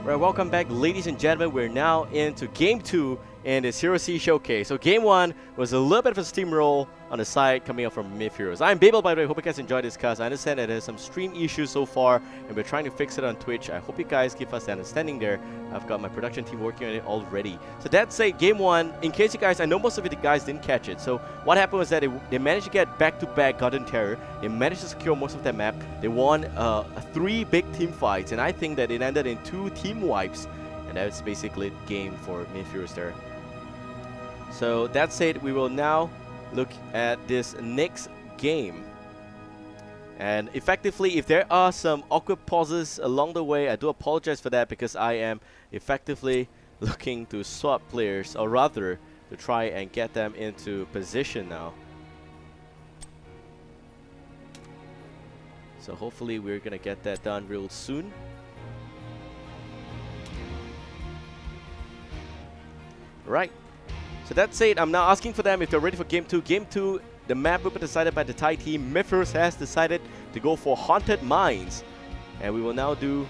Right, welcome back, ladies and gentlemen. We're now into Game 2 in this Hero C Showcase. So Game 1 was a little bit of a steamroll on the side coming up from Mith.Heroes. I'm Babel, by the way. Hope you guys enjoyed this cast. I understand that there's some stream issues so far, and we're trying to fix it on Twitch. I hope you guys give us the understanding there. I've got my production team working on it already. So that's it, Game 1. In case you guys, I know most of you guys didn't catch it. So what happened was that they managed to get back-to-back Garden Terror. They managed to secure most of that map. They won 3 big team fights, and I think that it ended in 2 team wipes. And that's basically the game for Mith.Heroes there. So that's it. We will now look at this next game. And effectively, if there are some awkward pauses along the way, I do apologize for that, because I am effectively looking to swap players, or rather to try and get them into position now. So hopefully we're gonna get that done real soon. Right. So that's it. I'm now asking for them if they're ready for Game 2. Game 2, the map will be decided by the Thai team. Mith.Heroes has decided to go for Haunted Mines. And we will now do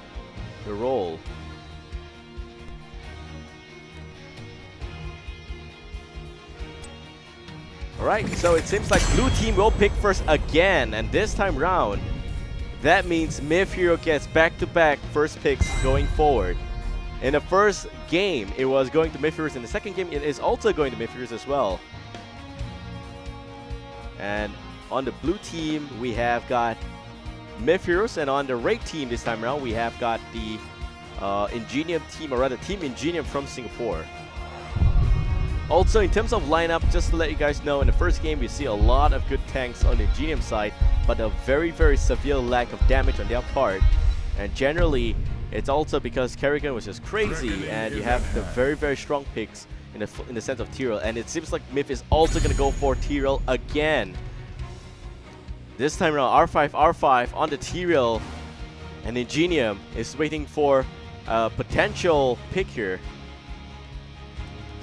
the roll. Alright, so it seems like blue team will pick first again. And this time round, that means Mith.Heroes gets back-to-back first picks going forward. In the first game, it was going to Mith.Heroes. In the second game, it is also going to Mith.Heroes as well. And on the blue team, we have got Mith.Heroes. And on the red team this time around, we have got the Ingenium team, or rather Team Ingenium from Singapore. Also, in terms of lineup, just to let you guys know, in the first game, we see a lot of good tanks on the Ingenium side, but a very, very severe lack of damage on their part. And generally, it's also because Kerrigan was just crazy, and you have the very, very strong picks in the sense of Tyrell. And it seems like Myth is also going to go for Tyrell again. This time around, R5 on the Tyrell, and Ingenium is waiting for a potential pick here.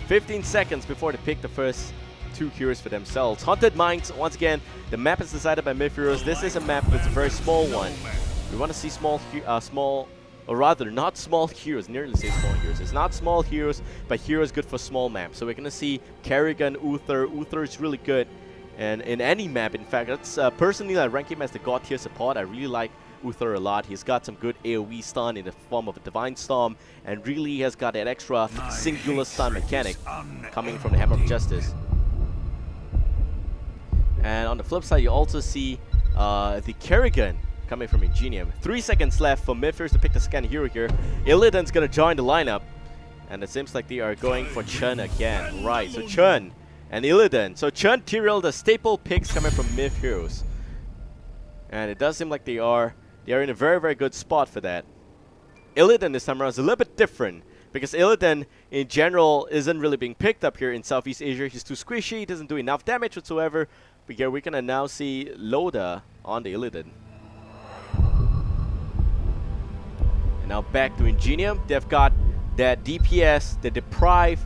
15 seconds before they pick the first 2 heroes for themselves. Haunted Mines, once again, the map is decided by Mith.Heroes. This is a map that's a very small one. We want to see or rather, not small heroes, nearly say small heroes. It's not small heroes, but heroes good for small maps. So we're going to see Kerrigan, Uther. Uther is really good, and in any map, in fact. That's personally, I rank him as the god tier support. I really like Uther a lot. He's got some good AoE stun in the form of a Divine Storm, and really has got that extra singular stun mechanic coming from the Hammer of Justice. And on the flip side, you also see the Kerrigan coming from Ingenium. 3 seconds left for Mith.Heroes to pick the second hero here. Illidan's gonna join the lineup, and it seems like they are going for Chun again. Right, so Chun and Illidan. So Chun, Tyrell, the staple picks coming from Mith.Heroes. And it does seem like they are in a very, very good spot for that. Illidan this time around is a little bit different, because Illidan in general isn't really being picked up here in Southeast Asia. He's too squishy, he doesn't do enough damage whatsoever. But here we can now see Loda on the Illidan. Now back to Ingenium. They've got that DPS, they deprive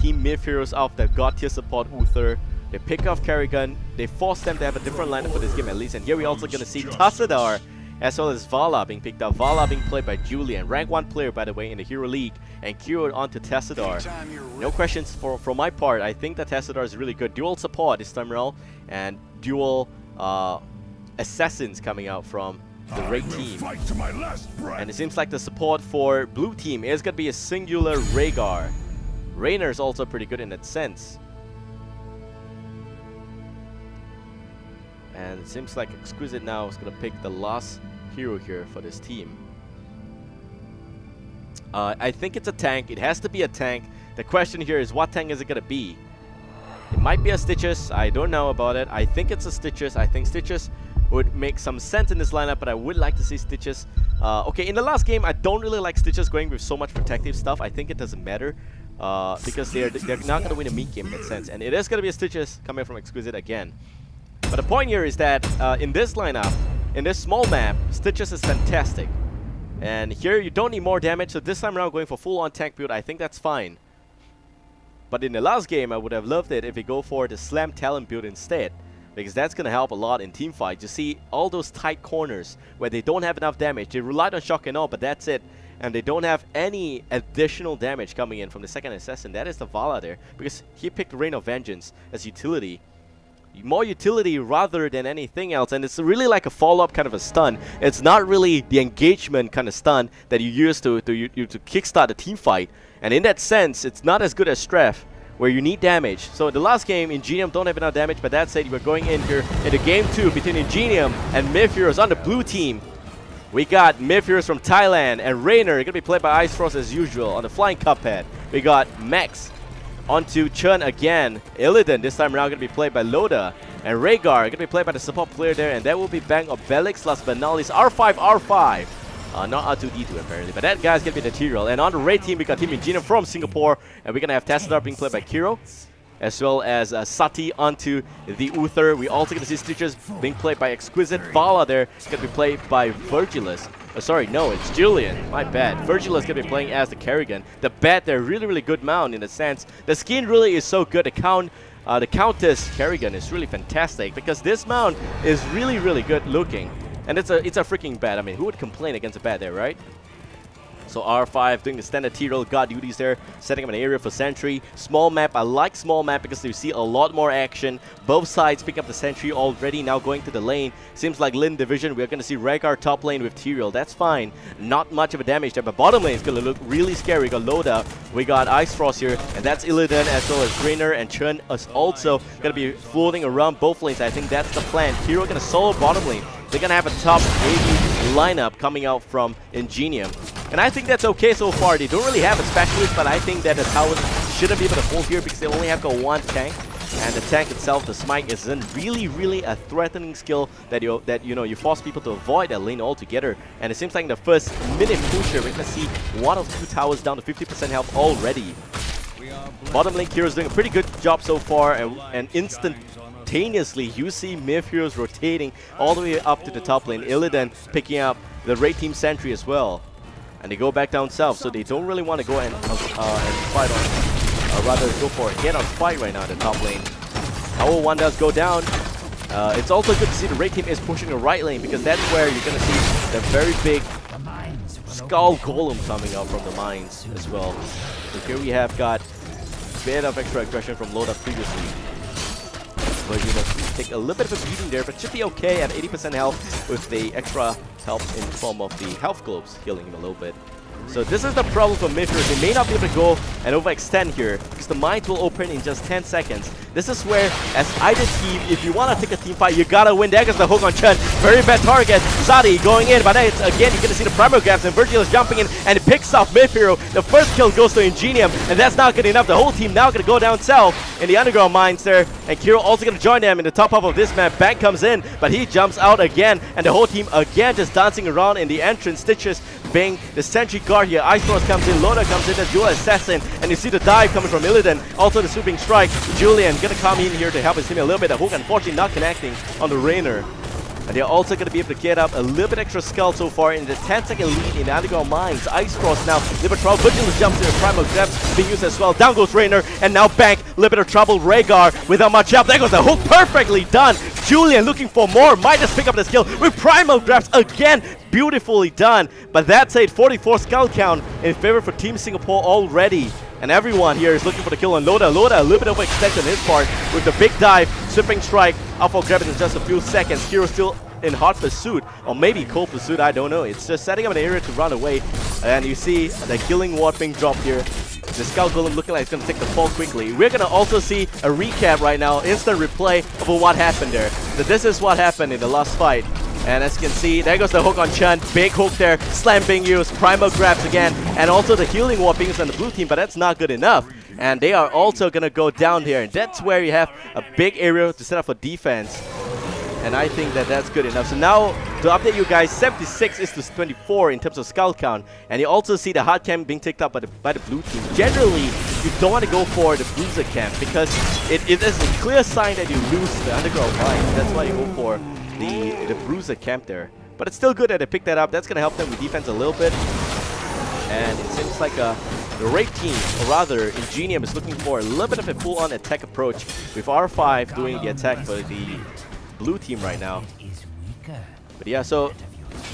Team Mith.Heroes of the god tier support Uther. They pick off Kerrigan. They force them to have a different lineup for this game at least. And here we're also going to see Tassadar as well as Vala being picked up. Vala being played by Julian, rank 1 player by the way in the Hero League, and queued onto Tassadar. No questions from my part. I think that Tassadar is really good. Dual support this time around, and dual assassins coming out from the red team. And it seems like the support for blue team is going to be a singular Rhaegar. Raynor is also pretty good in that sense. And it seems like Exquisite now is going to pick the last hero here for this team. I think it's a tank. It has to be a tank. The question here is, what tank is it going to be? It might be a Stitches. I don't know about it. I think it's a Stitches. I think Stitches would make some sense in this lineup, but I would like to see Stitches. Okay, in the last game, I don't really like Stitches going with so much protective stuff. I think it doesn't matter because they're not going to win a meat game in that sense. And it is going to be a Stitches coming from Exquisite again. But the point here is that in this lineup, in this small map, Stitches is fantastic. And here you don't need more damage, so this time around going for full-on tank build, I think that's fine. But in the last game, I would have loved it if we go for the Slam Talent build instead, because that's going to help a lot in teamfights. You see all those tight corners where they don't have enough damage. They relied on shock and all, but that's it. and they don't have any additional damage coming in from the second assassin. That is the Vala there, because he picked Rain of Vengeance as utility. More utility rather than anything else, and it's really like a follow-up kind of a stun. It's not really the engagement kind of stun that you use to kickstart the team fight, and in that sense, it's not as good as Stref, where you need damage. So in the last game, Ingenium don't have enough damage, but that said, we're going in here into game 2 between Ingenium and Mith.Heroes on the blue team. We got Mith.Heroes from Thailand, and Rainer going to be played by Ice Frost as usual on the Flying Cuphead. We got Max onto Chun again. Illidan this time around going to be played by Loda. And Rhaegar going to be played by the support player there. And that will be Bang of Velix, last but not least, R5, R5. Not R2D2 apparently, but that guy's going to be the T-Roll. And on the raid team, we got Team Ingenium from Singapore. And we're going to have Tassadar being played by Kiro, as well as Sati onto the Uther. We also going to see Stitches being played by Exquisite. Vala there is going to be played by Virgilus. Sorry, no, it's Julian. My bad. Virgilus is going to be playing as the Kerrigan. The bat there, really good mount in a sense. The skin really is so good. The Countess Kerrigan is really fantastic because this mount is really good looking. And it's a freaking bat. I mean, who would complain against a bat there, right? So R5 doing the standard T-roll guard duties there, setting up an area for sentry. Small map, I like small map because you see a lot more action. Both sides pick up the sentry already, now going to the lane. Seems like Lin division, we're going to see Rhaegar top lane with T-roll. That's fine. Not much of a damage there, but bottom lane is going to look really scary. We got Loda, we got Ice Frost here, and that's Illidan as well as Rainer, and Chun is also going to be floating around both lanes. I think that's the plan. Hero going to solo bottom lane. They're going to have a top AD lineup coming out from Ingenium. And I think that's okay so far. They don't really have a specialist, but I think that the towers shouldn't be able to hold here because they only have got one tank. And the tank itself, the smite, isn't really a threatening skill that you force people to avoid that lane altogether. And it seems like in the first minute push here, we're gonna see one of two towers down to 50% health already. Bottom lane Kira's doing a pretty good job so far, and instantaneously you see Mith.Heroes rotating all the way up to the top lane. Illidan picking up the raid team sentry as well. And they go back down south, so they don't really want to go and fight on, rather go for a get-on fight right now in the top lane. Tower 1 does go down. It's also good to see the raid team is pushing the right lane because that's where you're going to see the very big skull golem coming out from the mines as well. So here we have got a bit of extra aggression from Loda previously. But you must take a little bit of a beating there, but should be okay at 80% health with the extra help in the form of the health globes healing him a little bit. So this is the problem for Mith.Heroes. They may not be able to go and overextend here because the mines will open in just 10 seconds. This is where, as either team, if you want to take a team fight, you gotta win. There goes the hook on Chun. Very bad target. Sadi going in, but then it's, again, you're gonna see the primal grabs and Virgil is jumping in and it picks off Mith.Hero. The first kill goes to Ingenium, and that's not good enough. The whole team now gonna go down south in the underground mines there, and Kiro also gonna join them in the top half of this map. Bank comes in, but he jumps out again, and the whole team again just dancing around in the entrance. Stitches being the sentry guard here. Ice Force comes in, Loda comes in, the dual assassin, and you see the dive coming from Illidan. Also the swooping strike. Julian gonna come in here to help his team a little bit. The hook unfortunately not connecting on the Rainer. And they're also going to be able to get up a little bit extra skull so far in the 10-second lead in the underground mines. Ice Cross now, little bit of trouble. Vigilance jumps in, the primal grabs being used as well. Down goes Rainer, and now Bank, little bit of trouble. Rhaegar without much help. There goes the hook, perfectly done. Julian looking for more, might just pick up the skill with primal grabs again. Beautifully done. But that's a 44 skull count in favor for Team Singapore already. And everyone here is looking for the kill on Loda. Loda, a little bit of extension on his part with the big dive, sweeping strike. Up for grab in just a few seconds. Hero still in hot pursuit, or maybe cold pursuit, I don't know. It's just setting up an area to run away. And you see the killing ward being dropped here. The Scout Golem looking like it's going to take the fall quickly. We're going to also see a recap right now, instant replay of what happened there. So this is what happened in the last fight. And as you can see, there goes the hook on Chun. Big hook there. Slam being used. Primal grabs again. And also the healing ward being used on the blue team, but that's not good enough. And they are also going to go down here. And that's where you have a big area to set up for defense. And I think that that's good enough. So now, to update you guys, 76 is to 24 in terms of skull count. And you also see the hard camp being taken up by the blue team. Generally, you don't want to go for the bruiser camp because it is a clear sign that you lose the underground mine. That's why you go for the bruiser camp there. But it's still good that they picked that up. That's going to help them with defense a little bit. And it seems like the raid team, or rather Ingenium, is looking for a little bit of a full-on attack approach with R5 doing the attack for the blue team right now. But yeah, so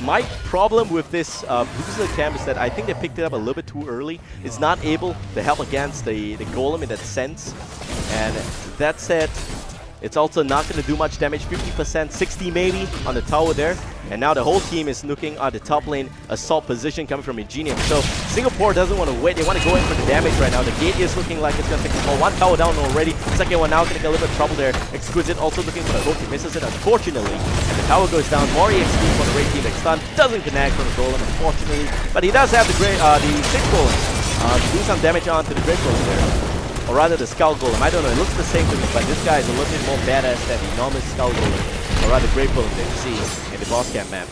my problem with this booster camp is that I think they picked it up a little bit too early. It's not able to help against the golem in that sense. And that said, it's also not going to do much damage, 50%, 60 maybe on the tower there. And now the whole team is looking at the top lane assault position coming from Ingenium. So Singapore doesn't want to wait, they want to go in for the damage right now. The gate is looking like it's going to take a small. One tower down already, second one now going to get a little bit of trouble there. Exquisite also looking for the hook, he misses it unfortunately. And the tower goes down, more EXP for the raid team. The stun doesn't connect from the golem unfortunately. But he does have the six golem to do some damage onto the great golem there. Or rather the Skull Golem, I don't know, it looks the same to me, but this guy is a little bit more badass than the normal Skull Golem. Or rather Great Golem that you see in the boss camp maps.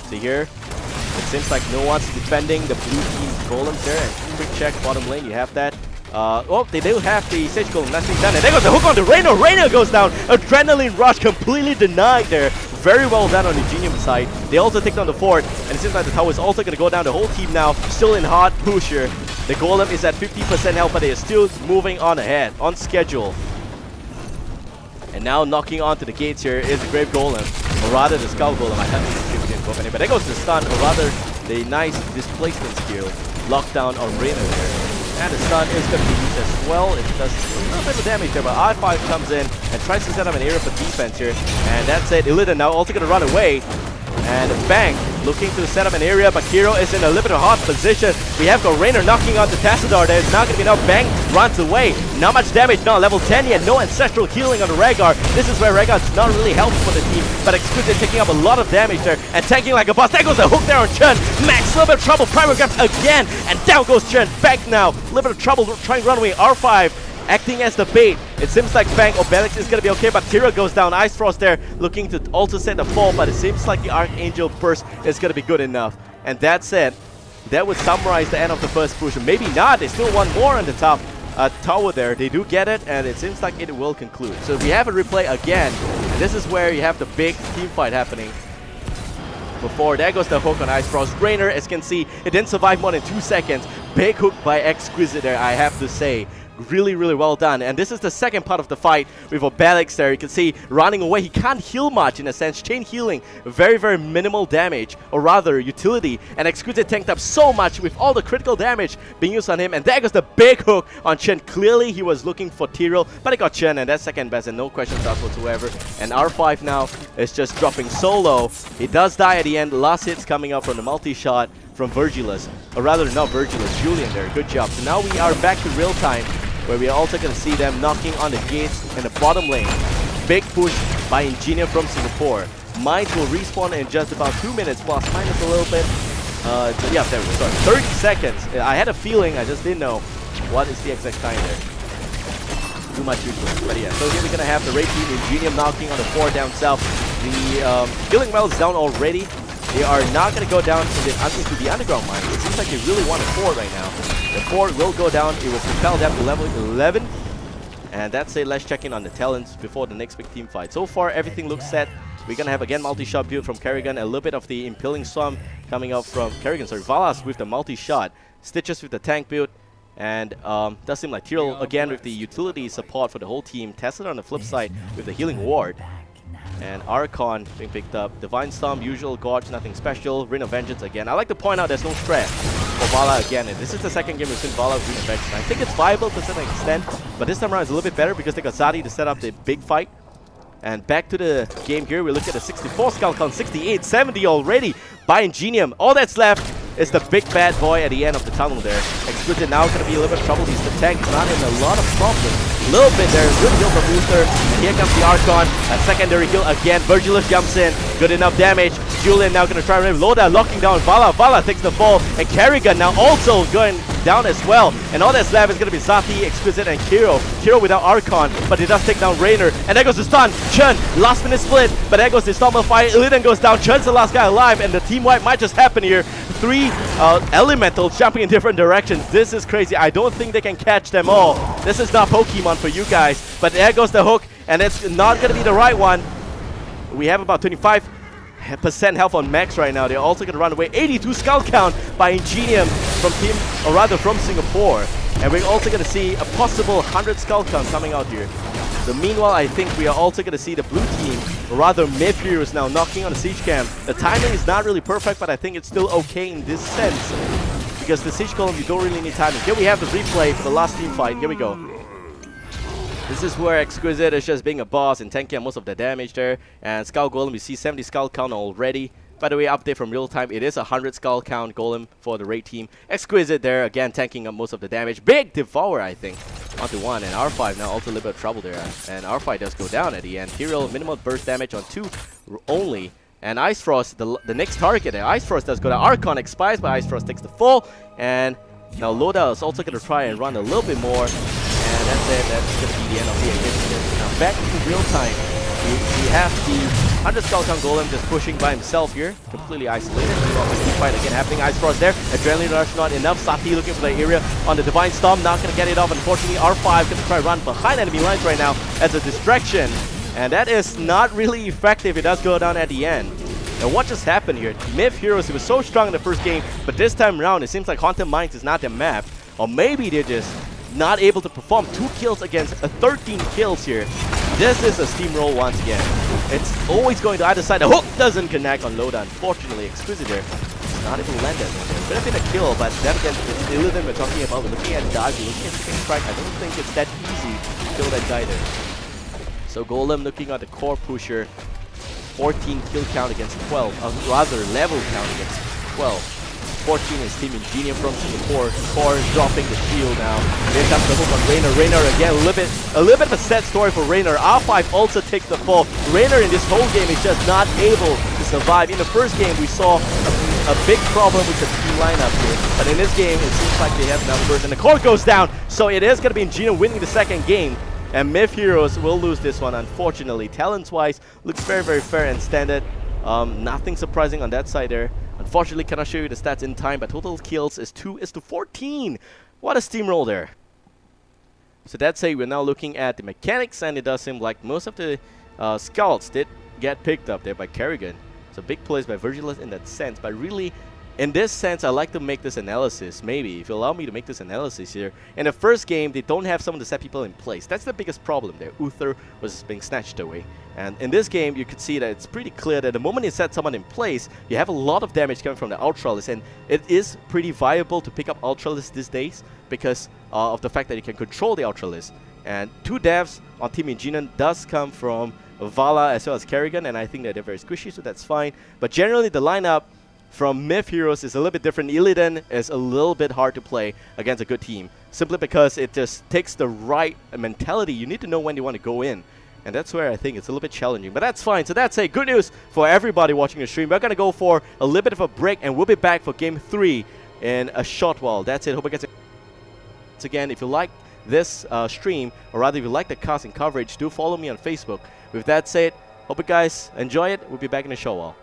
See here, it seems like no one's defending the blue team's golems there, and quick check bottom lane, you have that. Oh, they do have the Sage Golem, nothing done, and there goes the hook on the Rainer, Rainer goes down! Adrenaline Rush completely denied there. Very well done on the Ingenium side. They also take down the fort, and it seems like the tower is also going to go down. The whole team now still in hard push here. The golem is at 50% health, but they are still moving on ahead, on schedule. And now knocking onto the gates here is the Grave Golem, or rather the Skull Golem. I can't even but there goes the stun, or rather the nice displacement skill. Lockdown on Rainer there. And the stun is going to be used as well. It does a little bit of damage there, but I5 comes in and tries to set up an area for defense here. And that's it. Illidan now also going to run away. And Bang looking to set up an area, but Kiro is in a little bit of hard position. We have got Rainer knocking out the Tassadar. There's not going to be enough. Bang runs away. Not much damage. No, level 10 yet. No ancestral healing on the Rhaegar. This is where Rhaegar's not really helpful for the team, but Exquisite taking up a lot of damage there and tanking like a boss. There goes the hook there on Chen. Max, a little bit of trouble. Primal grabs again, and down goes Chen. Back now. A little bit of trouble trying to run away. R5 acting as the bait. It seems like Bang or Belix is going to be okay, but Tira goes down. Ice Frost there looking to also set the fall, but it seems like the Archangel Burst is going to be good enough. And that said, that would summarize the end of the first push. Maybe not. They still want more on the top tower there. They do get it, and it seems like it will conclude. So we have a replay again. And this is where you have the big team fight happening. Before, there goes the hook on Ice Frost. Rainer, as you can see, it didn't survive more than 2 seconds. Big hook by Exquisite there, I have to say. Really, really well done. And this is the second part of the fight with Obelix there. You can see running away. He can't heal much in a sense. Chain healing, very, very minimal damage, or rather utility. And Exquisite tanked up so much with all the critical damage being used on him. And there goes the big hook on Chen. Clearly, he was looking for Tyrell, but he got Chen, and that's second best, and no questions asked whatsoever. And R5 now is just dropping so low. He does die at the end. Last hits coming up from the multi-shot from Virgilus, or rather not Virgilus, Julian there. Good job. So now we are back to real time, where we are also going to see them knocking on the gates in the bottom lane. Big push by Ingenium from Singapore. Mines will respawn in just about 2 minutes, plus minus a little bit. Yeah, there we go. 30 seconds. I had a feeling, I just didn't know what is the exact time there. Too much useless. But yeah, so here we're going to have the raid team, Ingenium knocking on the fort down south. The healing well is down already. They are not going to go down into the underground mine. It seems like they really want a fort right now. The fort will go down. It will propel them to level 11. And that's it. Let's check in on the talents before the next big team fight. So far, everything looks set. We're going to have again multi-shot build from Kerrigan. A little bit of the Impaling Storm coming out from Kerrigan. Sorry, Valas with the multi-shot. Stitches with the tank build. And does seem like Tyrell again with the utility support for the whole team. Tested on the flip side with the healing ward. And Archon being picked up. Divine Storm, usual Gorge, nothing special. Ring of Vengeance again. I like to point out there's no stress for Vala again. And this is the second game we've seen Vala with Ring of Vengeance. I think it's viable to a certain extent, but this time around it's a little bit better because they got Zadi to set up the big fight. And back to the game here, we look at the 64 skull count, 68, 70 already by Ingenium. All that's left is the big bad boy at the end of the tunnel there. Exquisite now going to be a little bit of trouble. He's the tank. He's not in a lot of problems. A little bit there. Good heal from Booster. And here comes the Archon. A secondary heal again. Virgilus jumps in. Good enough damage. Julian now going to try to reload that. Locking down Vala. Vala takes the fall. And Kerrigan now also going down as well. And all that's left is going to be Zati, Exquisite, and Kiro. Kiro without Archon, but he does take down Rainer. And there goes the stun. Chen, last minute split. But there goes the Stormer fire. Illidan goes down. Chen's the last guy alive. And the team wipe might just happen here. 3 elementals jumping in different directions. This is crazy. I don't think they can catch them all. This is not Pokemon for you guys. But there goes the hook. And it's not going to be the right one. We have about 25% health on max right now. They're also going to run away. 82 skull count by Ingenium from team, or rather from Singapore. And we're also going to see a possible 100 skull count coming out here. So meanwhile, I think we are also going to see the blue team, or rather Mith.Heroes now knocking on the siege camp. The timing is not really perfect, but I think it's still okay in this sense. Because the siege column, you don't really need timing. Here we have the replay for the last team fight. Here we go. This is where Exquisite is just being a boss and tanking most of the damage there. And Skull Golem, we see 70 skull count already. By the way, update from real time, it is 100 skull count golem for the raid team. Exquisite there, again, tanking up most of the damage. Big Devourer, I think, onto 1. And R5 now also a little bit of trouble there. And R5 does go down at the end. Hero, minimal burst damage on 2 only. And Ice Frost, the next target there. Ice Frost does go down. Archon expires, but Ice Frost takes the fall. And now Loda is also going to try and run a little bit more. And that's it. That's going to be the end of the initiative. Now back to real time. We have the 100 Skull Count Golem just pushing by himself here. Completely isolated. Keep fight again happening. Ice Frost there. Adrenaline Rush not enough. Sati looking for the area on the Divine Storm. Not going to get it off. Unfortunately, R5 going to try run behind enemy lines right now as a distraction. And that is not really effective. It does go down at the end. And what just happened here? Mith.Heroes, he was so strong in the first game, but this time around, it seems like Haunted Mines is not their map. Or maybe they're just not able to perform 2 kills against 13 kills here. This is a steamroll once again. It's always going to either side. The hook doesn't connect on Loda, unfortunately. Exquisite there. Not able to land that one there. Could have been a kill, but then again, the Illidan we're talking about, we're looking at dive, we're looking at King Strike. I don't think it's that easy to kill that guy there. So Golem looking at the core pusher. 14 kill count against 12, rather level count against 12. 14 is Team Ingenium from Singapore. Core dropping the shield now. Here comes the hook on Raynor. Raynor again, a little bit of a sad story for Raynor. R5 also takes the fall. Raynor in this whole game is just not able to survive. In the first game, we saw a big problem with the team lineup here. But in this game, it seems like they have numbers. And the core goes down. So it is going to be Ingenium winning the second game. And Mith.Heroes will lose this one, unfortunately. Talents-wise, looks very, very fair and standard. Nothing surprising on that side there. Unfortunately, cannot show you the stats in time, but total kills is 2:14. What a steamroll there. So that's it. We're now looking at the mechanics, and it does seem like most of the scouts did get picked up there by Kerrigan. So big plays by Virgilus in that sense, but really, in this sense, I like to make this analysis, maybe, if you allow me to make this analysis here. In the first game, they don't have someone to set people in place. That's the biggest problem there. Uther was being snatched away. And in this game, you could see that it's pretty clear that the moment you set someone in place, you have a lot of damage coming from the Ultralis. And it is pretty viable to pick up Ultralis these days because of the fact that you can control the Ultralis. And 2 devs on Team Ingenium does come from Vala as well as Kerrigan, and I think that they're very squishy, so that's fine. But generally, the lineup from Mith.Heroes is a little bit different. Illidan is a little bit hard to play against a good team, simply because it just takes the right mentality. You need to know when you want to go in, and that's where I think it's a little bit challenging, but that's fine. So that's good news for everybody watching the stream. We're going to go for a little bit of a break, and we'll be back for Game 3 in a short while. That's it. Hope you guys... Once again, if you like this stream, or rather if you like the cast and coverage, do follow me on Facebook. With that said, hope you guys enjoy it. We'll be back in a short while.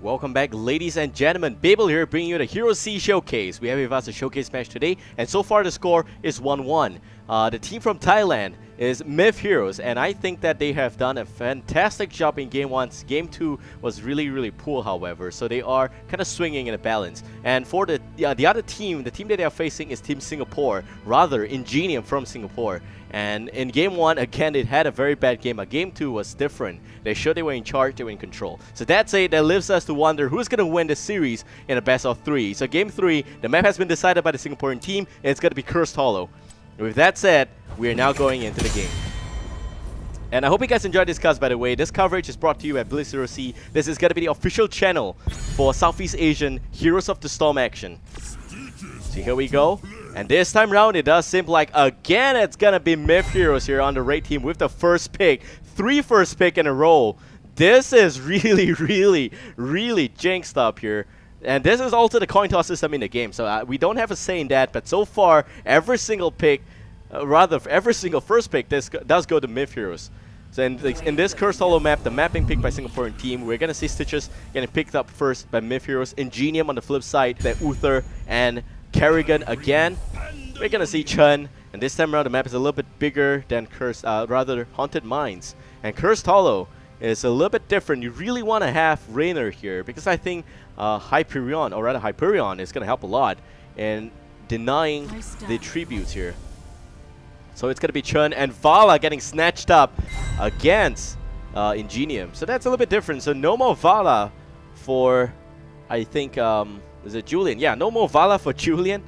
Welcome back, ladies and gentlemen. Babel here, bringing you the Hero C Showcase. We have with us a showcase match today, and so far the score is 1-1. The team from Thailand is Mith.Heroes, and I think that they have done a fantastic job in Game 1. Game 2 was really poor, however, so they are kind of swinging in a balance. And for the other team, the team that they are facing is Team Singapore, rather Ingenium from Singapore. And in Game 1, again, it had a very bad game, but Game 2 was different. They showed they were in charge, they were in control. So that's it, that leaves us to wonder who's going to win the series in a best of 3. So Game 3, the map has been decided by the Singaporean team, and it's going to be Cursed Hollow. With that said, we are now going into the game. And I hope you guys enjoyed this cast, by the way. This coverage is brought to you by Blitz0C. This is going to be the official channel for Southeast Asian Heroes of the Storm action. So here we go. And this time round, it does seem like, again, it's going to be Mith.Heroes here on the raid team with the first pick. 3 first pick in a row. This is really jinxed up here. And this is also the coin toss system in the game. So we don't have a say in that. But so far, every single pick, every single first pick does go to Mith.Heroes. So in this Cursed Hollow map, the map being picked by Singaporean team, we're going to see Stitches getting picked up first by Mith.Heroes. Ingenium on the flip side, then Uther and Kerrigan again. We're going to see Chun. And this time around, the map is a little bit bigger than Haunted Mines. And Cursed Hollow is a little bit different. You really want to have Rainer here, because I think Hyperion, or rather Hyperion, is going to help a lot in denying the tributes here. So it's going to be Chun and Vala getting snatched up against Ingenium. So that's a little bit different. So no more Vala for, I think, is it Julian? Yeah, no more Vala for Julian.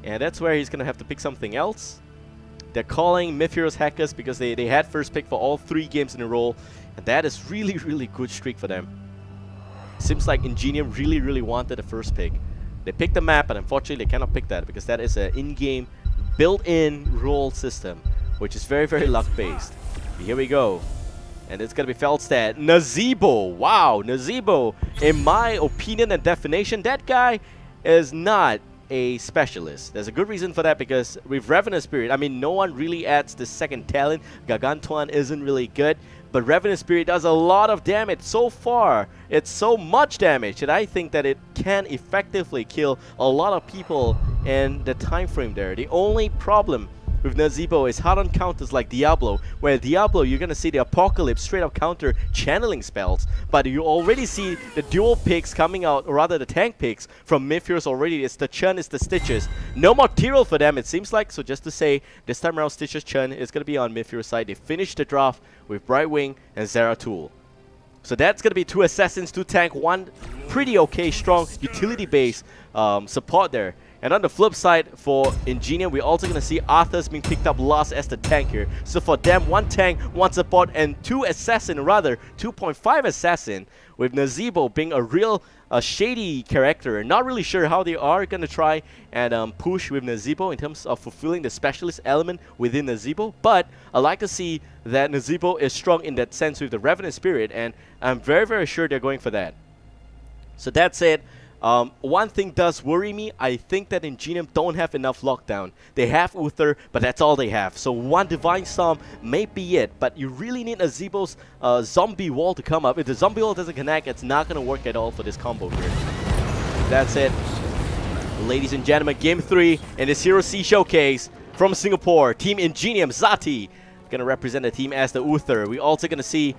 And that's where he's going to have to pick something else. They're calling Mith.Heroes hackers because they had first pick for all 3 games in a row. And that is really good streak for them. Seems like Ingenium really wanted the first pick. They picked the map, but unfortunately they cannot pick that because that is an in-game, built-in roll system, which is very luck-based. Here we go. And it's going to be Feldstad. Nazeebo! Wow, Nazeebo, in my opinion and definition, that guy is not a specialist. There's a good reason for that, because with Revenant Spirit, I mean, no one really adds the second talent. Gargantuan isn't really good, but Revenant Spirit does a lot of damage. So far, it's so much damage that I think that it can effectively kill a lot of people in the time frame there. The only problem with Nazeebo is hard on counters like Diablo, where Diablo you're gonna see the Apocalypse straight up counter channeling spells, but you already see the dual picks coming out, or rather the tank picks from Mith.Heroes already. It's the Chun, it's the Stitches. No more Tyrell for them, it seems like. So just to say, this time around Stitches Chun is gonna be on Mith.Heroes side. They finished the draft with Brightwing and Zeratul. So that's gonna be 2 assassins, 2 tank, 1 pretty okay strong utility based support there. And on the flip side, for Ingenium, we're also going to see Arthur's being picked up last as the tank here. So for them, 1 tank, 1 support, and 2 assassin, rather 2.5 assassin, with Nazeebo being a real shady character. Not really sure how they are going to try and push with Nazeebo in terms of fulfilling the specialist element within Nazeebo. But I like to see that Nazeebo is strong in that sense with the Revenant Spirit, and I'm very sure they're going for that. So that's it. One thing does worry me. I think that Ingenium don't have enough lockdown. They have Uther, but that's all they have. So 1 Divine Storm may be it, but you really need Nazeebo's zombie wall to come up. If the zombie wall doesn't connect, it's not going to work at all for this combo here. That's it. Ladies and gentlemen, Game 3 in this Hero C Showcase from Singapore. Team Ingenium, Zati, going to represent the team as the Uther. We're also going to see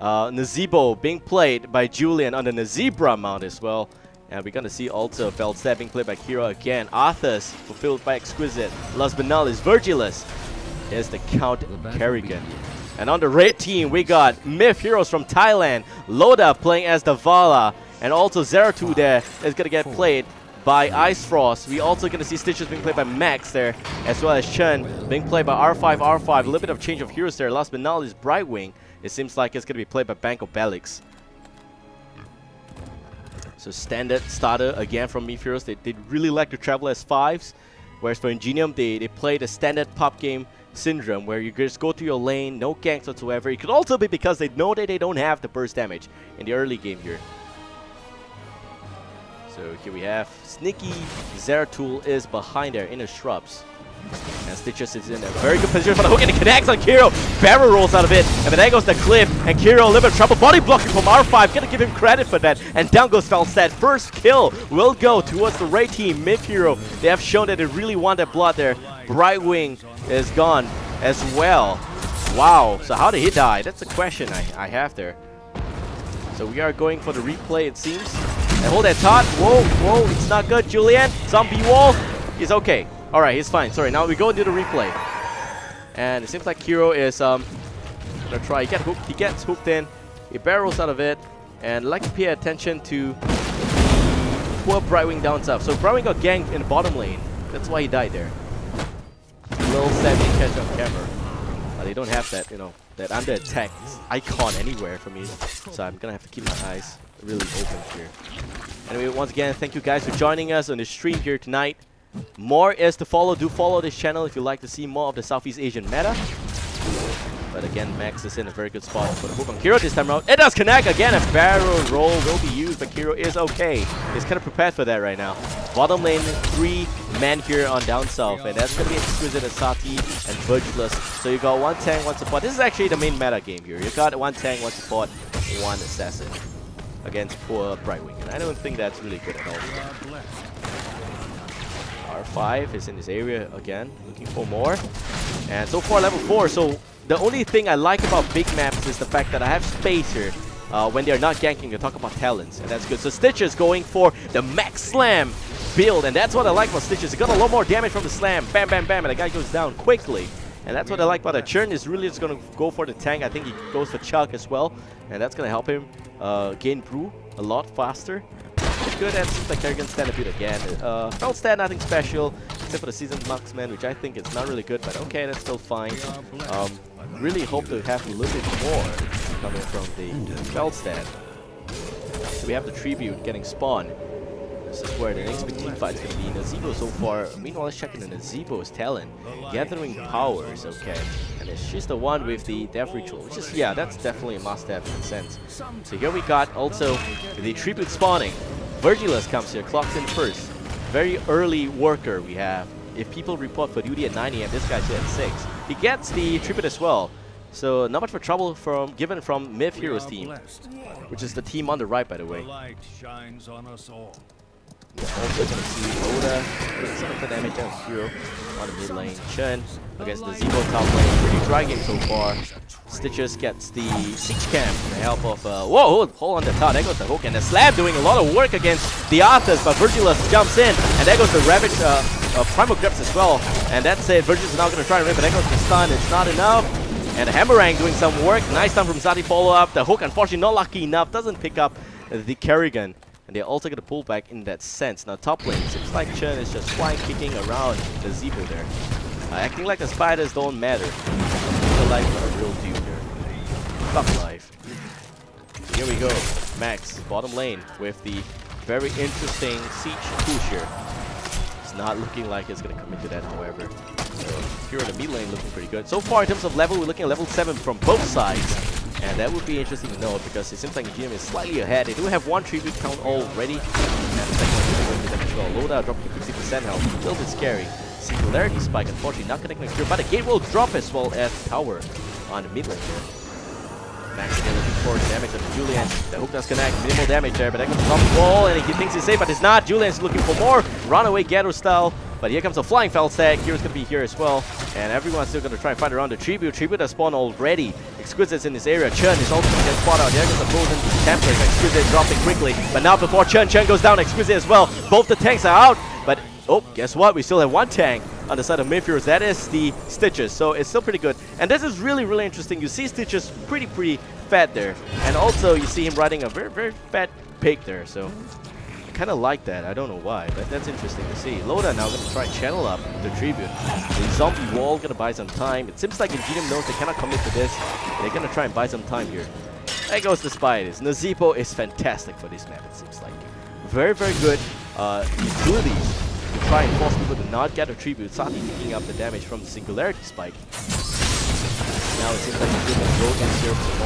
Nazeebo being played by Julian on the Nazebra mount as well. And we're going to see also Feldstad being played by Kira again. Arthur's fulfilled by Exquisite. Last but not least, Virgilus is the Count Kerrigan. And on the red team, we got Mith.Heroes from Thailand. Loda playing as the Vala. And also Zeratul there is going to get played by Ice Frost. We also going to see Stitches being played by Max there, as well as Chun being played by R5. A little bit of change of heroes there. Last but not least, Brightwing. It seems like it's going to be played by Banco Belix. So standard starter again from Mith.Heroes. They really like to travel as 5s. Whereas for Ingenium, they play the standard pop game syndrome, where you just go to your lane, no ganks whatsoever. It could also be because they know that they don't have the burst damage in the early game here. So here we have Sneaky Zeratul is behind there in the shrubs. And Stitches is in a very good position for the hook, and it connects on Kiro. Barrel rolls out of it, and then there goes the cliff, and Kiro a little bit of trouble. Body blocking from R5, gonna give him credit for that. And down goes Felstead. First kill will go towards the Ray team, Mith.Hero. They have shown that they really want that blood there. Brightwing is gone as well. Wow, so how did he die? That's the question I have there. So we are going for the replay, it seems. And hold that thought. Whoa, whoa, it's not good. Julian, zombie wall. He's okay. Alright, he's fine. Sorry, now we go into the replay. And it seems like Kiro is gonna try. He gets hooked in. He barrels out of it. And I'd like to pay attention to poor Brightwing down south. So Brightwing got ganked in the bottom lane. That's why he died there. Little sad they catch on camera. But they don't have that, you know, that under attack icon anywhere for me. So I'm gonna have to keep my eyes really open here. Anyway, once again, thank you guys for joining us on the stream here tonight. More is to follow. Do follow this channel if you'd like to see more of the Southeast Asian meta. But again, Max is in a very good spot for the hook on Kiro this time around. It does connect again. A barrel roll will be used, but Kiro is okay. He's kind of prepared for that right now. Bottom lane, 3 men here on down south, and that's going to be Exquisite, Asati, and Virgilus. So you got 1 tank, 1 support. This is actually the main meta game here. You got 1 tank, 1 support, 1 assassin against poor Brightwing, and I don't think that's really good at all. R5 is in this area again, looking for more. And so far level 4, so the only thing I like about big maps is the fact that I have space here. When they're not ganking, they talk about talents, and that's good. So Stitches going for the max slam build, and that's what I like about Stitches. He got a lot more damage from the slam, bam, bam, bam, and the guy goes down quickly. And that's what I like about it. Churn is really just going to go for the tank. I think he goes for Chuck as well, and that's going to help him gain brew a lot faster. Good, and seems like Kerrigan stand a bit again. Felstead, nothing special, except for the seasoned marksman, which I think is not really good, but okay, that's still fine. Really hope to have a little bit more coming from the Felstead. So we have the tribute getting spawned. This is where the next big team fight is going to be. Nazebo so far. Meanwhile, let's check in the Nazebo's talent. Gathering powers, okay. And she's the one with the Death Ritual, which is, yeah, that's definitely a must-have in a sense. So here we got also the tribute spawning. Virgilus comes here, clocks in first. Very early worker we have. If people report for duty at 9 AM, this guy's here at 6. He gets the tribute as well. So not much for trouble given from Mith.Heroes team, which is the team on the right, by the way. We're also going to see Oda with some of the damage on Hero on the mid lane. Chen against the Zebo top lane. Pretty dry game so far. Stitches gets the siege camp with the help of whoa, hold on the top. There goes the hook, and the slam doing a lot of work against the Arthurs, but Virgilus jumps in, and there goes the Ravage Primal Grips as well. And that's it. Virgilus is now going to try and rip, but there goes the stun. It's not enough. And the Hammerang doing some work. Nice stun from Zati follow up. The hook, unfortunately, not lucky enough. Doesn't pick up the Kerrigan. And they're also going to pull back in that sense. Now top lane, seems like Chen is just flying, kicking around the Zebo there. Acting like the spiders don't matter. Feel like a real dude here. Tough life. Here we go. Max, bottom lane with the very interesting siege push here. It's not looking like it's going to commit to that, however. So here in the mid lane looking pretty good. So far in terms of level, we're looking at level 7 from both sides. And that would be interesting to know because it seems like Ingenium is slightly ahead. They do have 1 tribute count already. And the second one is going to as well. Loda dropping to 50% health. A little bit scary. Singularity spike, unfortunately, not connecting here. But the gate will drop as well as tower on the mid lane here. Max again looking for damage on Julian. The hook does connect. Minimal damage there, but that comes off the wall. And he thinks he's safe, but it's not. Julian's looking for more. Runaway Ghetto style. But here comes a flying Felstag. Hero's going to be here as well. And everyone's still going to try and fight around the tribute. Tribute has spawned already. Exquisite's in this area. Churn is also going to get spot out. There goes the frozen Templars. Exquisite dropping quickly. But now before Churn goes down, Exquisite as well. Both the tanks are out. But, oh, guess what? We still have 1 tank on the side of Mith.Heroes. That is the Stitches. So it's still pretty good. And this is really, really interesting. You see Stitches pretty fat there. And also you see him riding a very, very fat pig there. So kind of like that. I don't know why, but that's interesting to see. Loda now going to try and channel up the tribute. The zombie wall going to buy some time. It seems like Ingenium knows they cannot commit to this. They're going to try and buy some time here. There goes the spiders. Nazebo is fantastic for this map, it seems like. Very, very good utilities to try and force people to not get a tribute. Sati picking up the damage from the Singularity spike. Now it seems like he's going to go and serve some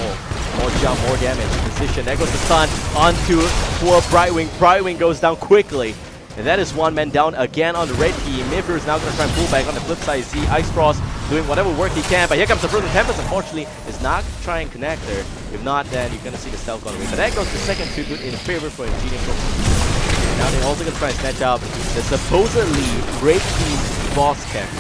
more jump, more damage. Position. There goes the stun onto poor Brightwing. Brightwing goes down quickly. And that is one man down again on the red team. Mith.Heroes is now going to try and pull back. On the flip side, you see Ice Frost doing whatever work he can. But here comes the Frozen Tempest. Unfortunately, is not going to try and connect there. If not, then you're going to see the stealth gone away. But that goes the second tribute in favor for Ingenium. Now they're also going to try and snatch out the supposedly great team boss camp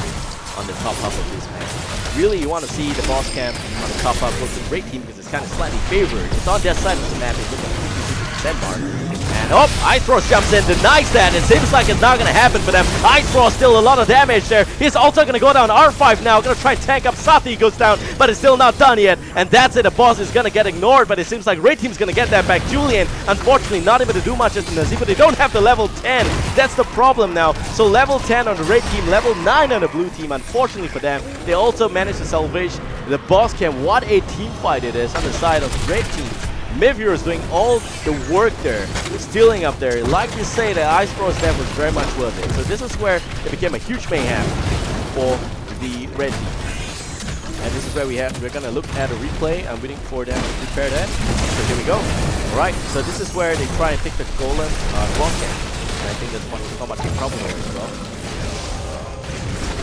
on the top half of this match. Really, you want to see the boss camp on the top half of the great team because it's kind of slightly favored. It's on their side of the map. It's looking at 50% mark. And oh, Ice Frost jumps in, denies that. It seems like it's not going to happen for them. Ice Frost still a lot of damage there. He's also going to go down R5 now. Going to try and tank up. Sati goes down, but it's still not done yet. And that's it. The boss is going to get ignored, but it seems like Red Team's going to get that back. Julian, unfortunately, not able to do much as the Nazi, but they don't have the level 10. That's the problem now. So level 10 on the Red Team, level 9 on the Blue Team. Unfortunately for them, they also managed to salvage the boss camp. What a team fight it is on the side of the Red Team. Mith.Heroes doing all the work there, stealing up there. Like you say, the Ice Frost death was very much worth it. So this is where it became a huge mayhem for the Red Team. And this is where we're gonna look at a replay. I'm waiting for them to prepare that. So here we go. Alright, so this is where they try and pick the golem boss camp. And I think that's not much of a problem there as well.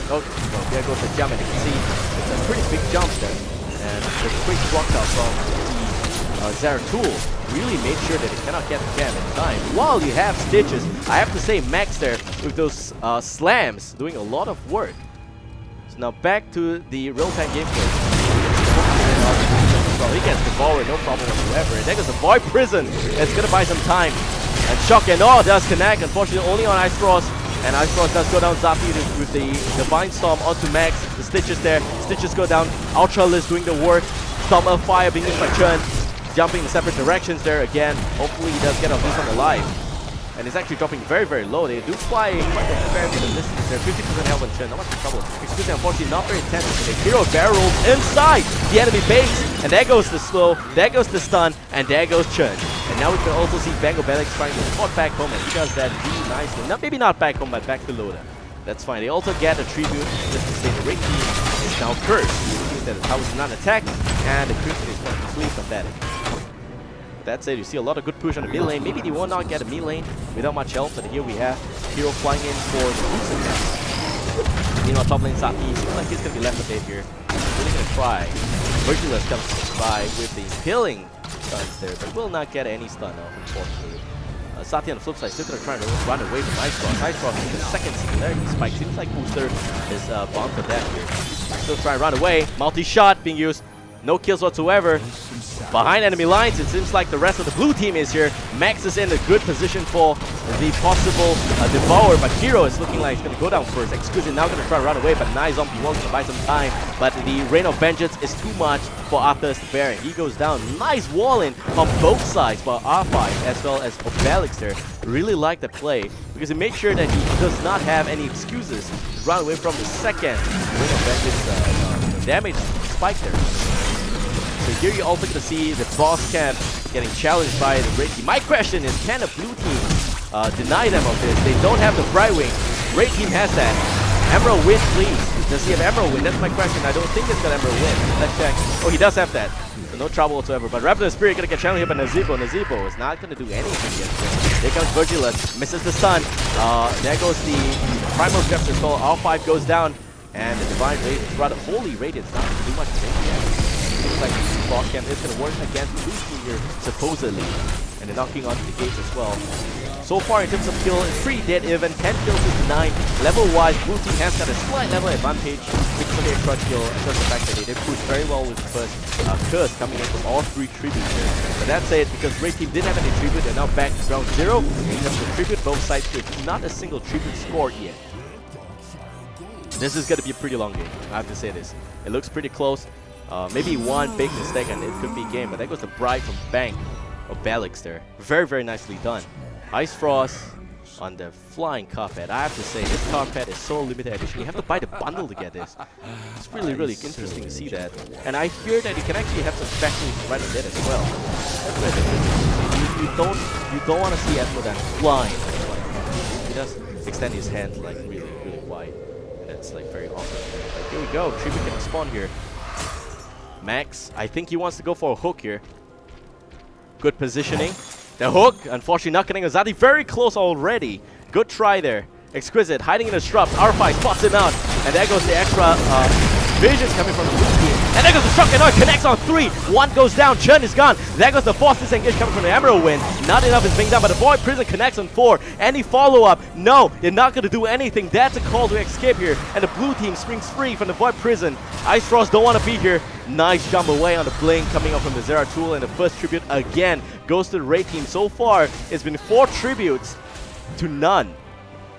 Oh, well, there goes the jump, and you can see it's a pretty big jump there. And the quick block out from Zeratul really made sure that he cannot get the cam in time. While you have Stitches, I have to say Max there with those slams doing a lot of work. So now back to the real-time gameplay. Well, he gets devoured, no problem whatsoever. And there goes the Void Prison. It's going to buy some time. And Shock and Awe does connect, unfortunately only on Ice Frost. And Ice Frost does go down Zafi with the Divine Storm onto Max. The Stitches there. Stitches go down. Ultralisk doing the work. Storm of Fire being used by Churn. Jumping in separate directions there again. Hopefully he does get off this one alive. And it's actually dropping very, very low. They do fly quite a fair bit of distance there. 50% health on Churn. Not much trouble. Excuse me, unfortunately not very intense. The hero barrels inside the enemy base. And there goes the slow. There goes the stun. And there goes Churn. And now we can also see Bango Belix trying to spot back home. And he does that really nicely. Not, maybe not back home, but back to Loader. That's fine. They also get a tribute just to say the Red Team is now cursed. It means that the tower is not attacked. And the Crimson is going to flee from that. That's it. You see a lot of good push on the mid lane. Maybe they will not get a mid lane without much help, but here we have Hero flying in for the Crimson now. You know, top lane Sati seems like he's going to be left a bit here. Really going to try. Virgilus comes by with the Impaling stuns there, but will not get any stun off, unfortunately. Sati on the flip side still going to try to run away from Ice Frost. Ice Frost is the second singularity spike. Seems like Booster is bound for that here. Still trying to run away. Multi-shot being used. No kills whatsoever. Behind enemy lines, it seems like the rest of the blue team is here. Max is in a good position for the possible devour, but Hero is looking like he's going to go down first. Exquisite now going to try to run away, but nice zombie wants to buy some time. But the Rain of Vengeance is too much for Arthur's to bear. He goes down. Nice wall in on both sides by R5 as well as Obelix there. Really like the play because he made sure that he does not have any excuses to run away from the second Rain of Vengeance damage spike there. So here you also get to see the boss camp getting challenged by the Red Team. My question is, can the blue team deny them of this? They don't have the Brightwing. Red Team has that. Emerald Wind, please. Does he have Emerald Wind? That's my question. I don't think it's got Emerald Wind. Let's check. Oh, he does have that. So no trouble whatsoever. But Raptor Spirit gonna get challenged here by Nazeebo. Nazeebo is not gonna do anything against him. Here comes Virgilus. Misses the stun. There goes the Primal Steps as well. R5 goes down. And the Divine Radiance, rather Holy Radiance, not too much damage. Seems like the boss camp is going to work against Blue Team here, supposedly. And they're knocking onto the gates as well. So far, in terms of kill, it's pretty dead even. 10 kills to 9. Level-wise, Blue Team has got a slight level advantage with the extra kill, and just the fact that they did push very well with the first curse coming in from all three tributes here. But that's it, because Red Team didn't have any tribute. They're now back to ground zero. In terms of tribute, both sides with not a single tribute scored yet. This is going to be a pretty long game, I have to say this. It looks pretty close. Maybe one big mistake and it could be game, but that goes the Bride from Bank of Belix there. Very, very nicely done. Ice Frost on the flying carpet. I have to say, this carpet is so limited edition. You have to buy the bundle to get this. It's really, really interesting to see that. And I hear that you can actually have some factories right on that as well. That's where the difference is. You don't want to see Esmodan flying. He does extend his hands like really, really wide. That's like very awesome. Like, here we go. Tribute can spawn here. Max, I think he wants to go for a hook here. Good positioning. The hook, unfortunately not getting Azadi very close already. Good try there. Exquisite, hiding in the shrubs. R5 spots him out. And there goes the extra vision coming from the blue team. And there goes the shock and oil, connects on 3. 1 goes down, Chen is gone. There goes the force disengage coming from the Emerald Wind. Not enough is being done, but the Void Prison connects on 4. Any follow-up? No, they're not going to do anything. That's a call to escape here. And the blue team springs free from the Void Prison. Ice Frost don't want to be here. Nice jump away on the blink coming up from the Zera tool. And the first tribute again goes to the Raid team. So far, it's been 4 tributes to none.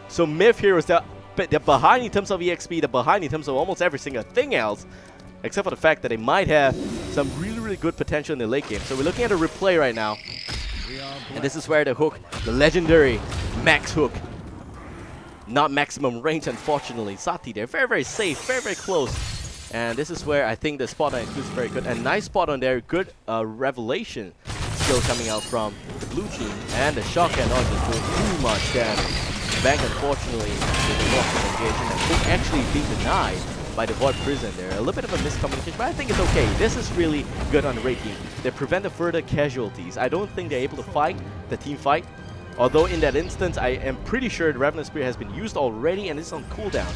So Mith.Heroes, they're behind in terms of EXP, they're behind in terms of almost every single thing else, except for the fact that they might have some really good potential in the late game. So we're looking at a replay right now, and this is where the hook, the legendary max hook, not maximum range unfortunately. Sati there, very safe, very close. And this is where I think the spot on includes very good. And nice spot on there, good revelation skill coming out from the blue team. And the shotgun not just doing too much damage. Bank unfortunately with the loss of engagement and hook actually being denied by the Void Prison there. A little bit of a miscommunication, but I think it's okay. This is really good on the Raid team. They prevent the further casualties. I don't think they're able to fight the team fight. Although in that instance, I am pretty sure the Revenant Spirit has been used already and it's on cooldown.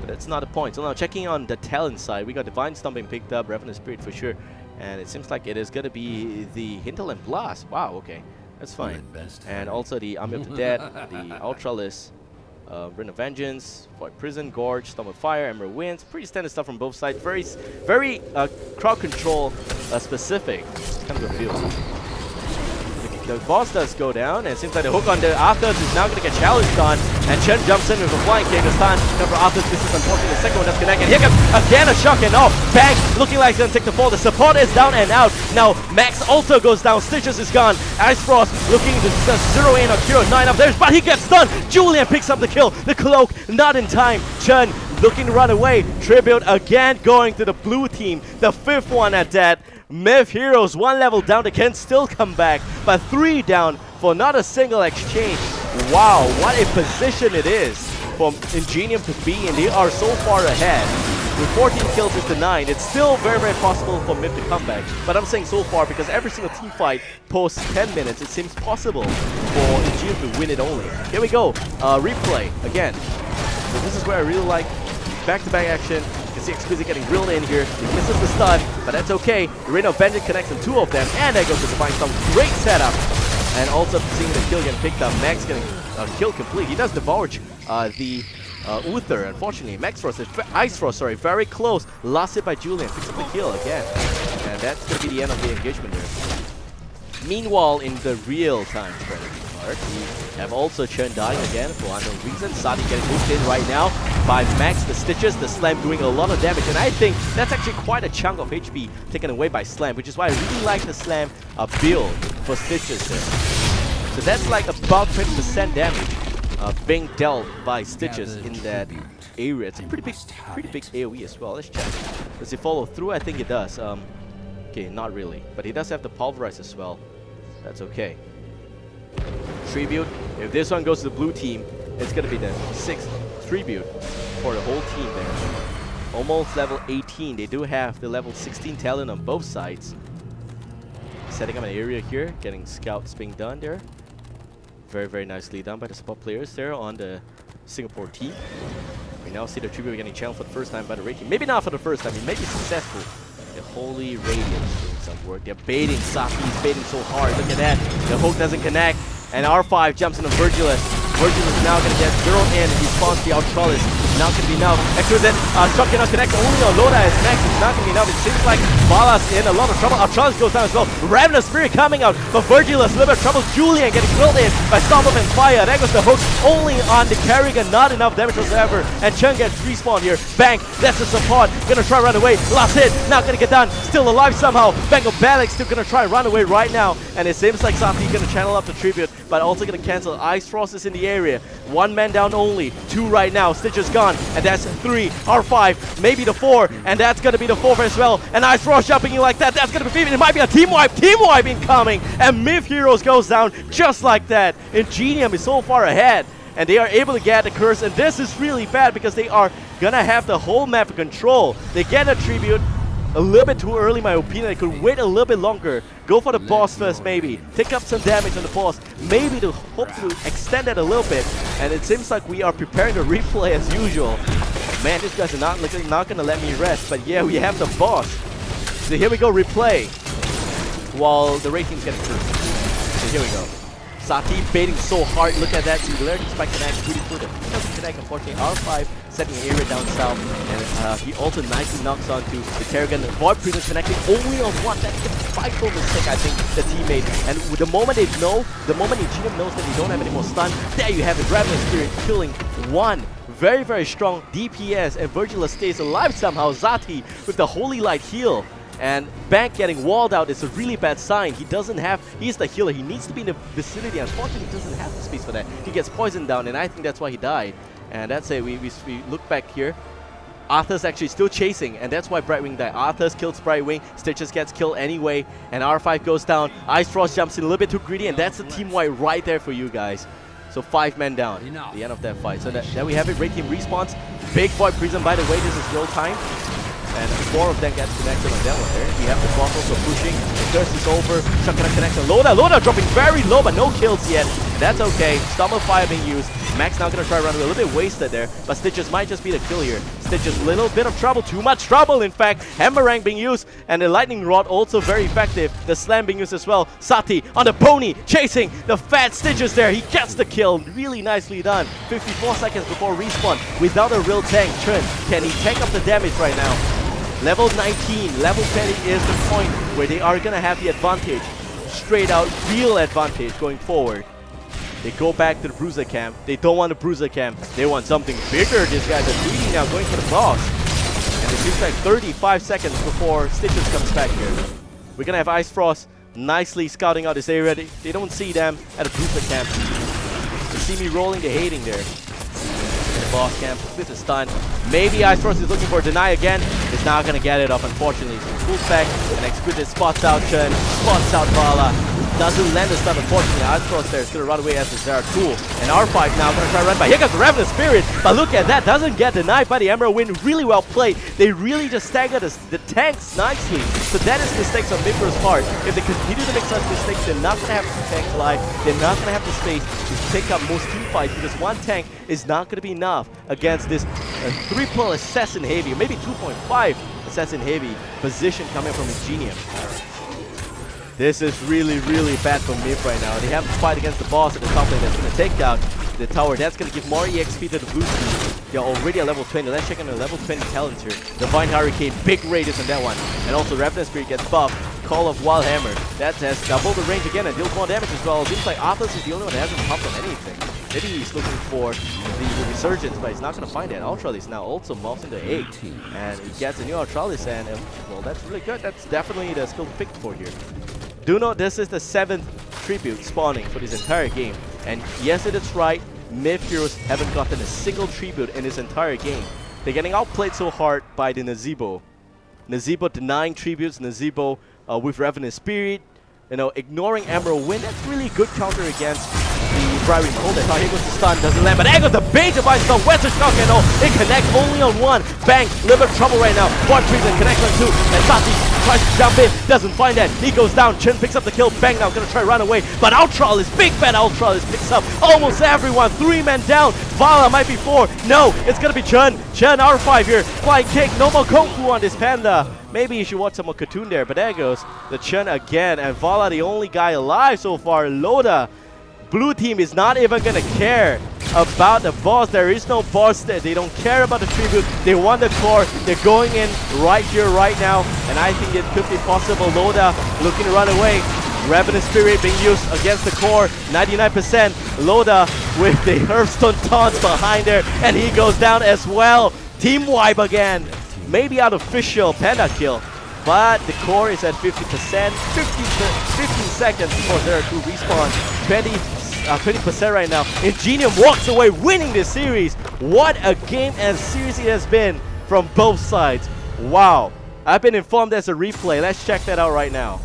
But that's not the point. So now checking on the talent side, we got Divine Stomping picked up, Revenant Spirit for sure. And it seems like it is going to be the Hinterland Blast. Wow, okay. That's fine. And also the Army of the Dead, the Ultralisk, Ring of Vengeance, Void Prison, Gorge, Storm of Fire, Emerald Winds. Pretty standard stuff from both sides. Very crowd control specific kind of a feel. The boss does go down, and it seems like the hook on the Arthur is now going to get challenged on. And Chen jumps in with a flying kick this time. Number Arthur, this is unfortunately the second one that's connected. Here comes again a shock and off. Bang! Looking like he's going to take the fall. The support is down and out. Now Max also goes down. Stitches is gone. Ice Frost looking to zero in on Kiro. 9 up there, but he gets stunned. Julian picks up the kill. The cloak not in time. Chen looking to run away. Tribute again going to the blue team. The 5th one at that. Mith.Heroes 1 level down, they can still come back, but 3 down for not a single exchange. Wow, what a position it is for Ingenium to be in. They are so far ahead. With 14 kills into 9, it's still very possible for Mith to come back. But I'm saying so far because every single team fight post 10 minutes, it seems possible for Ingenium to win it only. Here we go, replay again. So this is where I really like back-to-back action. You can see Exquisite getting drilled in here. He misses the stun, but that's okay. The Ring of Vengeance connects on 2 of them, and there goes the Divine Storm. Great setup. And also seeing the kill getting picked up. Max getting kill complete. He does devour the Uther, unfortunately. Max Frost, Ice Frost, sorry, very close. Last hit by Julian. Picks up the kill again. And that's going to be the end of the engagement here. Meanwhile, in the real-time strategy part, we have also Chen dying again for unknown reason. Sadi getting moved in right now by Max. The Stitches, the Slam doing a lot of damage, and I think that's actually quite a chunk of HP taken away by Slam, which is why I really like the Slam build for Stitches there. So that's like about 20% damage being dealt by Stitches in that area. It's a pretty big AoE as well. Let's check. Does it follow through? I think it does. Okay, not really, but he does have the Pulverize as well. That's okay. Tribute. If this one goes to the blue team, it's going to be the 6th tribute for the whole team there. Almost level 18. They do have the level 16 talent on both sides. Setting up an area here, getting scouts being done there. Very nicely done by the support players there on the Singapore team. We now see the tribute getting challenged for the first time by the Raid team. Maybe not for the first time, it may be successful. The Holy Radiance doing some work. They're baiting. Saki's baiting so hard. Look at that. The hook doesn't connect. And R5 jumps into Virgilus. Virgilus is now going to get zeroed in. He spawns the Ultralisk. Now can be enough. Exquisite. Shot cannot connect. Only on Loda as Max. It's not going to be enough. It seems like Vala's in a lot of trouble. Ultralisk goes down as well. Ravenous Spirit coming out. But Virgilus, a little bit of trouble. Julian getting drilled in by Storm of and Fire. There goes the hook. Only on the Carrigan. Not enough damage whatsoever. And Chen gets respawned here. Bang. That's the support. Gonna try run away. Last hit. Not gonna get done. Still alive somehow. Bang of Balak still gonna try run away right now. And it seems like Sati gonna channel up the tribute, but also gonna cancel. Ice Frost is in the area. 1 man down only. 2 right now. Stitch is gone. And that's 3. R5. Maybe the 4. And that's gonna be the 4th as well. And Ice Frost jumping in like that. That's gonna be 5. It might be a team wipe. Team wipe incoming. And Mith.Heroes goes down just like that. Ingenium is so far ahead. And they are able to get the curse. And this is really bad because they are gonna have the whole map in control. They get a tribute. a little bit too early, in my opinion. They could wait a little bit longer. Go for the boss first, maybe. Take up some damage on the boss. Maybe to hope to extend it a little bit. And it seems like we are preparing the replay as usual. Man, these guys are not going to let me rest. But yeah, we have the boss. So here we go, replay. While the ratings get through. So here we go. Sati baiting so hard. Look at that. Singularity Spike Connect. Really good. Doesn't connect, unfortunately. R5 setting an area down south. And he also nicely knocks onto the Terragon. Void Prism connecting only on one. That's the FIFO mistake, I think, the teammate. And the moment they know, the moment Ingenium knows that they don't have any more stun, there you have it. Ravenous Spirit killing one. Very, very strong DPS. And Virgila stays alive somehow. Zati with the Holy Light heal. And Bank getting walled out is a really bad sign. He's the healer. He needs to be in the vicinity. Unfortunately, he doesn't have the space for that. He gets poisoned down, and I think that's why he died. And that's it. We look back here. Arthur's actually still chasing, and that's why Brightwing died. Arthur's kills Brightwing. Stitches gets killed anyway, and R5 goes down. Ice Frost jumps in a little bit too greedy, and that's the team wipe right there for you guys. So 5 men down. The end of that fight. So there we have it. Red Team respawns. Big Void Prism, by the way. This is real time. And 4 of them get connected on that one there. We have the boss also pushing. The thirst is over. Shotgun connection. Loda dropping very low, but no kills yet. That's okay. Storm of Fire being used. Max now gonna try to run away. A little bit wasted there, but Stitches might just be the kill here. Stitches, little bit of trouble. Too much trouble, in fact. Hammerang being used, and the Lightning Rod also very effective. The Slam being used as well. Sati on the pony, chasing the fat Stitches there. He gets the kill. Really nicely done. 54 seconds before respawn. Without a real tank. Chun, can he take up the damage right now? Level 19, level 20 is the point where they are going to have the advantage. Straight out, real advantage going forward. They go back to the Bruiser camp. They don't want the Bruiser camp. They want something bigger. These guys are greedy now, going for the boss. And it seems like 35 seconds before Stitches comes back here. We're going to have Ice Frost nicely scouting out this area. They don't see them at the Bruiser camp. They see me rolling, they're hating there. Boss camp with a stun. Maybe Ice Frost is looking for a deny again. Is not gonna get it off, unfortunately. So pulls back and Exquisite spots out Chun, spots out Vala. Doesn't land the stun, unfortunately. Ice Frost there is gonna run away as the Zara. Cool. And R5 now gonna try to run by. Here comes the Ravenous Spirit. But look at that, doesn't get denied by the Emerald Wind. Really well played. They really just stagger the tanks nicely. So that is mistakes on Mith.Heroes' part. If they continue to make such mistakes, they're not gonna have 2 tanks alive. They're not gonna have the space to take up most team fights because 1 tank is not gonna be enough against this 3-pull Assassin Heavy, or maybe 2.5 Assassin Heavy position coming from Ingenium. This is really, really bad for Mith right now. They have to fight against the boss at the top lane that's going to take down the tower. That's going to give more EXP to the blue team. They're already at level 20. Let's check on the level 20 talents here. Divine Hurricane, big radius on that one. And also Ravenous Spirit gets buffed. Call of Wild Hammer. That has doubled the range again and deals more damage as well. It seems like Arthas is the only one that hasn't pumped on anything. Maybe he's looking for the Resurgence, but he's not going to find it. Ultralis now also morphs into 8. And he gets a new Ultralis, and well, that's really good. That's definitely the skill to pick for here. Do note this is the 7th tribute spawning for this entire game. And yes, it is right, Mith.Heroes haven't gotten a single tribute in this entire game. They're getting outplayed so hard by the Nazeebo. Nazeebo denying tributes, Nazeebo with Ravenous Spirit, you know, ignoring Emerald Wind. That's really a good counter against the Brightwing. Hold it, here goes the stun, doesn't land, but there goes the bait device on Western Shock and all. It connects only on 1. Bang, little bit of trouble right now. Void Prism connects on 2, and Sati tries to jump in, doesn't find that. He goes down, Chun picks up the kill. Bang now gonna try to run away, but Ultralis, big fat Ultralis picks up almost everyone. 3 men down. Vala might be 4. No, it's gonna be Chun. Chun R5 here. Flying kick, no more Kung Fu on this Panda. Maybe you should watch some more cartoon there, but there goes the Chun again. And Vala, the only guy alive so far. Loda. Blue team is not even gonna care about the boss. There is no boss there. They don't care about the tribute. They want the core. They're going in right here, right now. And I think it could be possible. Loda looking to run away. Ravenous Spirit being used against the core. 99%. Loda with the Hearthstone taunts behind there. And he goes down as well. Team wipe again. Maybe artificial Panda kill. But the core is at 50%. 15 seconds before Zera 2 respawn. 20% right now. Ingenium walks away winning this series. What a game and series it has been from both sides. Wow. I've been informed there's a replay. Let's check that out right now.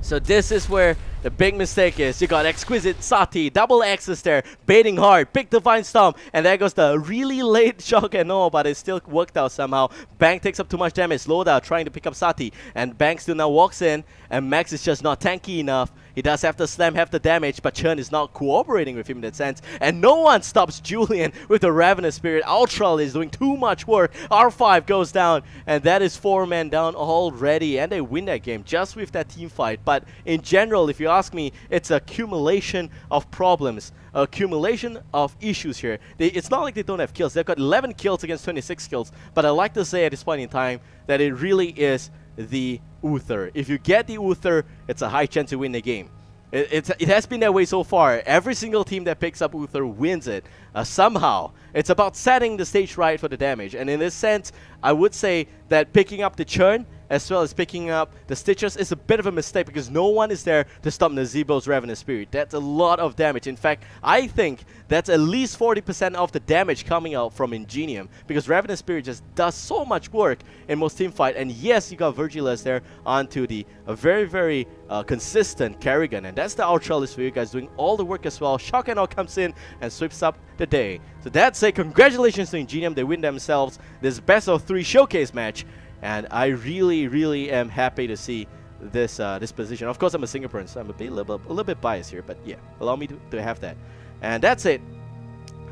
So this is where The big mistake is you got Exquisite Sati, double X's there, baiting hard, big Divine Storm, and there goes the really late shock and all, but it still worked out somehow. Bank takes up too much damage, Loda trying to pick up Sati, and Bank still now walks in, and Max is just not tanky enough. He does have to slam half the damage, but Churn is not cooperating with him in that sense. And no one stops Julian with the Ravenous Spirit. Ultral is doing too much work. R5 goes down, and that is 4 men down already. And they win that game just with that team fight. But in general, if you ask me, it's an accumulation of problems. Accumulation of issues here. It's not like they don't have kills. They've got 11 kills against 26 kills. But I like to say at this point in time that it really is the Uther. If you get the Uther, it's a high chance to win the game. It has been that way so far. Every single team that picks up Uther wins it somehow. It's about setting the stage right for the damage. And in this sense, I would say that picking up the Churn as well as picking up the Stitchers is a bit of a mistake because no one is there to stop Nazebo's Ravenous Spirit. That's a lot of damage. In fact, I think that's at least 40% of the damage coming out from Ingenium because Ravenous Spirit just does so much work in most team fight. And yes, you got Virgilus there onto the very, very consistent Kerrigan, and that's the Ultra list for you guys doing all the work as well. Shock and Awe comes in and sweeps up the day. So that's a congratulations to Ingenium. They win themselves this best of 3 showcase match. And I really, really am happy to see this this position. Of course, I'm a Singaporean, so I'm a little bit biased here, but yeah, allow me to have that. And that's it.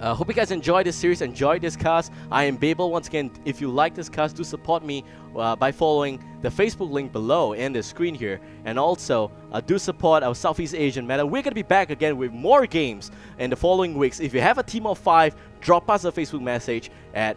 Hope you guys enjoyed this series, enjoyed this cast. I am Babel. Once again, if you like this cast, do support me by following the Facebook link below in the screen here. And also, do support our Southeast Asian meta. We're going to be back again with more games in the following weeks. If you have a team of 5, drop us a Facebook message at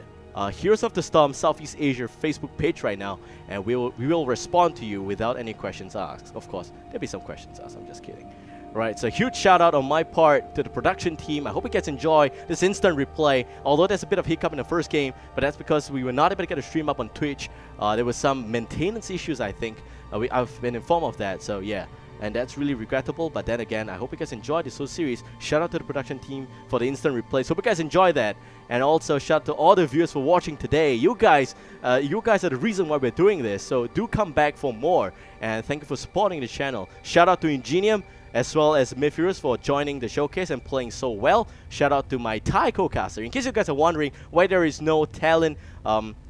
Heroes of the Storm Southeast Asia Facebook page right now, and we will respond to you without any questions asked. Of course, there'll be some questions asked. I'm just kidding. Right, so huge shout out on my part to the production team. I hope you guys enjoy this instant replay. Although there's a bit of hiccup in the first game, but that's because we were not able to get a stream up on Twitch. There was some maintenance issues, I think. I've been informed of that, so yeah. And that's really regrettable, but then again, I hope you guys enjoyed this whole series. Shout out to the production team for the instant replays. Hope you guys enjoy that. And also shout out to all the viewers for watching today. You guys are the reason why we're doing this, so do come back for more. And thank you for supporting the channel. Shout out to Ingenium as well as Mith.Heroes for joining the showcase and playing so well. Shout out to my Thai co-caster. In case you guys are wondering why there is no talent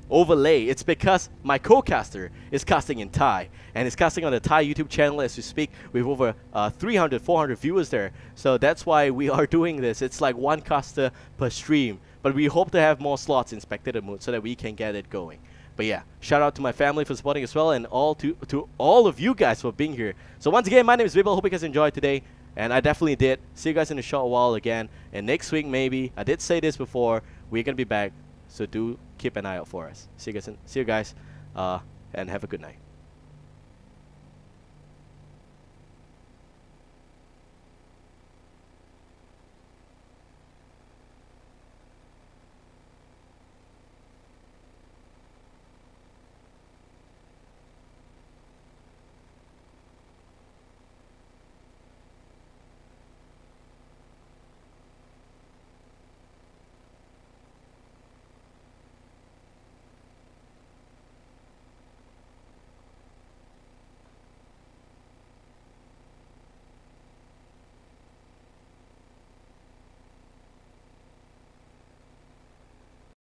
overlay, it's because my co-caster is casting in Thai, and is casting on the Thai YouTube channel as we speak with over 300, 400 viewers there. So that's why we are doing this. It's like 1 caster per stream, but we hope to have more slots in spectator mode so that we can get it going. But yeah, shout out to my family for supporting as well, and to all of you guys for being here. So once again, my name is Bibble. Hope you guys enjoyed today, and I definitely did. See you guys in a short while again, and next week maybe. I did say this before, we're gonna be back, so do keep an eye out for us. See you guys, and have a good night.